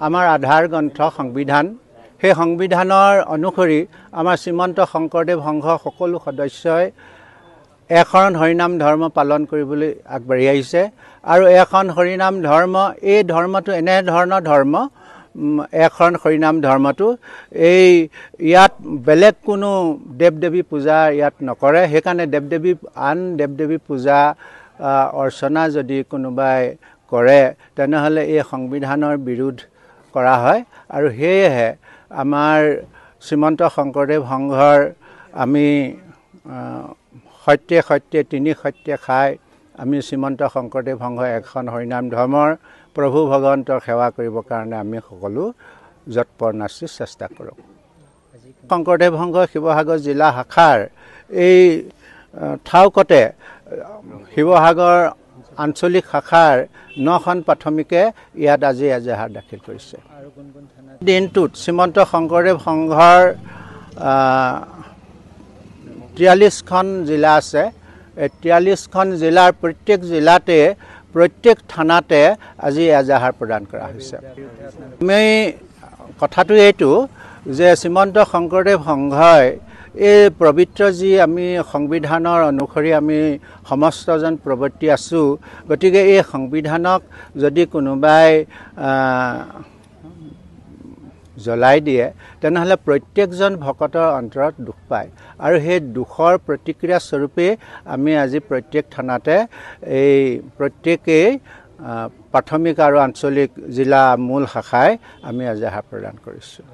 আমাৰ আধাৰ গ্ৰন্থ সংবিধান সেই সংবিধানৰ অনুসৰি আমাৰ শ্ৰীমন্ত শংকৰদেৱ সংঘৰ সকলো সদস্যই এখন হৰিনাম ধৰ্ম পালন কৰিবলৈ আগবাঢ়ি আহিছে আৰু এখন হৰিনাম ধৰ্ম এই ধৰ্মটো এনে ধৰণৰ ধৰ্ম এখন হৰিনাম ধৰ্মটো এই ইয়াত বেলেগ কোনো দেৱ দেৱী পূজা ইয়াত নকৰে সেইকাৰণে দেৱ দেৱী আন দেৱ দেৱী পূজা অৰ্চনা যদি কোনোবাই কৰে তেনেহলে এই সংবিধানৰ বিৰোধ কৰা হয় আৰু সেয়েহে আমাৰ শ্ৰীমন্ত শংকৰদেৱ সংঘৰ আমি সত্যে সত্যে তিনি সত্যে খাই আমি শ্ৰীমন্ত শংকৰদেৱ সংঘৰ এখন হৰিনাম ধৰ্মৰ প্ৰভু ভগৱন্তৰ সেৱা কৰিবৰ কাৰণে আমি সকলো যৎপৰোনাস্তি চেষ্টা কৰোঁ। শংকৰদেৱ সংঘৰ শিৱসাগৰ জিলা শাখাৰ এই ঠাউকতে শিৱসাগৰ আঞ্চলিক শাখাৰ 9খন প্ৰাথমিকে ইয়াত আজি এজাহাৰ দাখিল কৰিছে। দিনটোত শ্ৰীমন্ত শংকৰদেৱ সংঘৰ 43খন জিলা আছে। 43খন জিলাৰ প্ৰত্যেক জিলাতে প্ৰত্যেক থানাতে আজি এজাহাৰ প্ৰদান কৰা হৈছে। আমি কথাটো এইটো যে শ্ৰীমন্ত শংকৰদেৱ সংঘই এই পবিত্ৰ যি আমি সংবিধানৰ অনুসৰি আমি সমস্তজন প্ৰৱৰ্তি আছোঁ গতিকে এই সংবিধানক যদি কোনোবাই জ্বলাই দিয়ে তেনেহলে প্ৰত্যেকজন ভকতৰ অন্তৰত দুখ পায় আৰু সেই দুখৰ প্ৰতিক্ৰিয়া স্বৰূপে আমি আজি প্ৰত্যেক থানাতে এই প্ৰত্যেকেই প্ৰাথমিক আৰু আঞ্চলিক জিলা মূল শাখাই আমি এজাহাৰ প্ৰদান কৰিছোঁ।